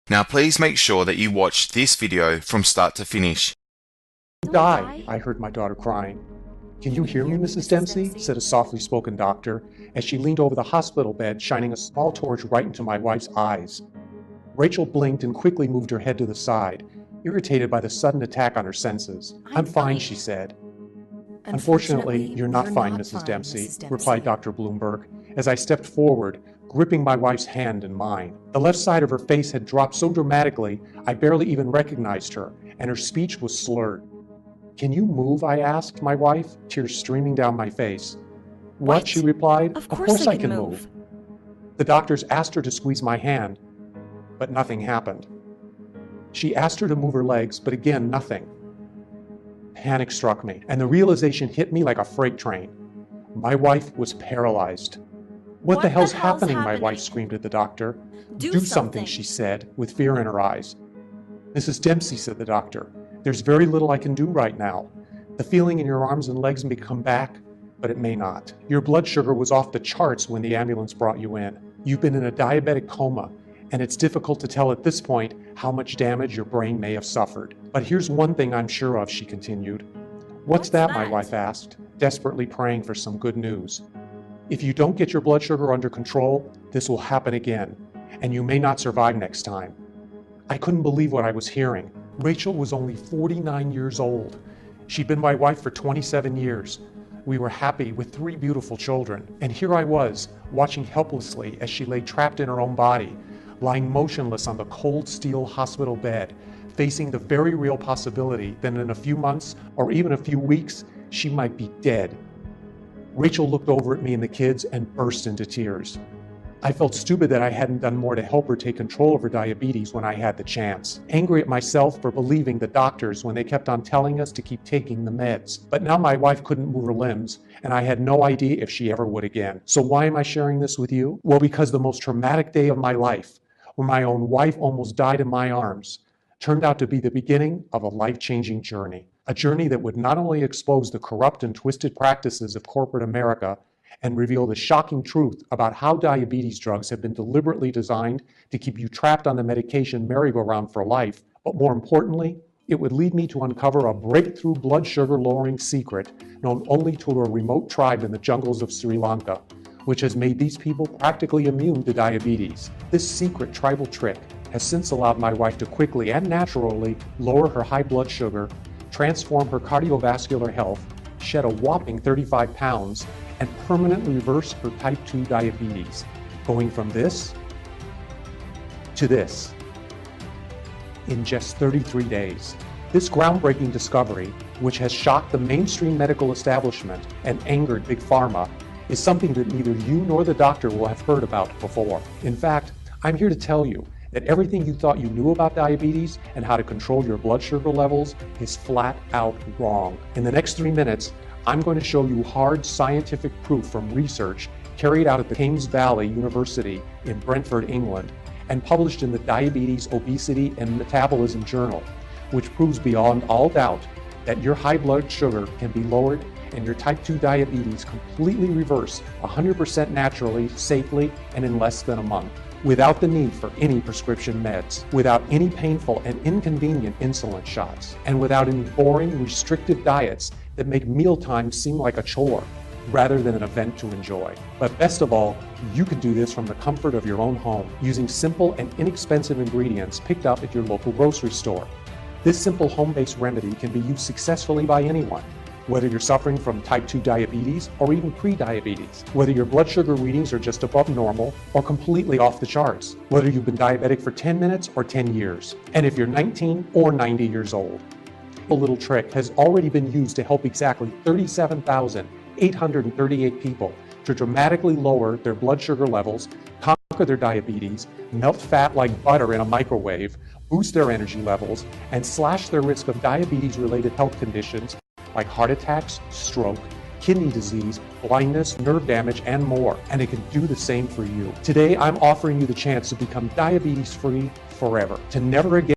Now please make sure that you watch this video from start to finish. Die, I heard my daughter crying. Can you hear me, Mrs. Dempsey? Said a softly spoken doctor as she leaned over the hospital bed, shining a small torch right into my wife's eyes. Rachel blinked and quickly moved her head to the side, irritated by the sudden attack on her senses. I'm fine, she said. Unfortunately, you're not fine, Mrs. Dempsey, replied Dr. Bloomberg, as I stepped forward, gripping my wife's hand in mine. The left side of her face had dropped so dramatically I barely even recognized her, and her speech was slurred. Can you move? I asked my wife, tears streaming down my face. What? She replied. Of course I can move. The doctors asked her to squeeze my hand, but nothing happened. She asked her to move her legs, but again, nothing. Panic struck me, and the realization hit me like a freight train. My wife was paralyzed. What the hell's happening? My wife screamed at the doctor. Do something, she said, with fear in her eyes. Mrs. Dempsey, said the doctor, there's very little I can do right now. The feeling in your arms and legs may come back, but it may not. Your blood sugar was off the charts when the ambulance brought you in. You've been in a diabetic coma, and it's difficult to tell at this point how much damage your brain may have suffered. But here's one thing I'm sure of, she continued. What's that? My wife asked, desperately praying for some good news. If you don't get your blood sugar under control, this will happen again, and you may not survive next time. I couldn't believe what I was hearing. Rachel was only 49 years old. She'd been my wife for 27 years. We were happy with 3 beautiful children, and here I was, watching helplessly as she lay trapped in her own body, lying motionless on the cold steel hospital bed, facing the very real possibility that in a few months, or even a few weeks, she might be dead. Rachel looked over at me and the kids and burst into tears. I felt stupid that I hadn't done more to help her take control of her diabetes when I had the chance. Angry at myself for believing the doctors when they kept on telling us to keep taking the meds. But now my wife couldn't move her limbs, and I had no idea if she ever would again. So why am I sharing this with you? Well, because the most traumatic day of my life, when my own wife almost died in my arms, turned out to be the beginning of a life-changing journey. A journey that would not only expose the corrupt and twisted practices of corporate America, and reveal the shocking truth about how diabetes drugs have been deliberately designed to keep you trapped on the medication merry-go-round for life, but more importantly, it would lead me to uncover a breakthrough blood sugar lowering secret known only to a remote tribe in the jungles of Sri Lanka, which has made these people practically immune to diabetes. This secret tribal trick has since allowed my wife to quickly and naturally lower her high blood sugar, transform her cardiovascular health, shed a whopping 35 pounds, and permanently reverse her type 2 diabetes, going from this to this in just 33 days. This groundbreaking discovery, which has shocked the mainstream medical establishment and angered Big Pharma, is something that neither you nor the doctor will have heard about before. In fact, I'm here to tell you that everything you thought you knew about diabetes and how to control your blood sugar levels is flat out wrong. In the next 3 minutes, I'm going to show you hard scientific proof from research carried out at the Thames Valley University in Brentford, England, and published in the Diabetes, Obesity, and Metabolism Journal, which proves beyond all doubt that your high blood sugar can be lowered and your type 2 diabetes completely reversed 100% naturally, safely, and in less than a month, without the need for any prescription meds, without any painful and inconvenient insulin shots, and without any boring, restrictive diets that make mealtime seem like a chore rather than an event to enjoy. But best of all, you can do this from the comfort of your own home using simple and inexpensive ingredients picked up at your local grocery store. This simple home-based remedy can be used successfully by anyone, whether you're suffering from type 2 diabetes or even pre-diabetes, whether your blood sugar readings are just above normal or completely off the charts, whether you've been diabetic for 10 minutes or 10 years, and if you're 19 or 90 years old. A little trick has already been used to help exactly 37,838 people to dramatically lower their blood sugar levels, conquer their diabetes, melt fat like butter in a microwave, boost their energy levels, and slash their risk of diabetes-related health conditions like heart attacks, stroke, kidney disease, blindness, nerve damage, and more. And it can do the same for you. Today, I'm offering you the chance to become diabetes-free forever, to never again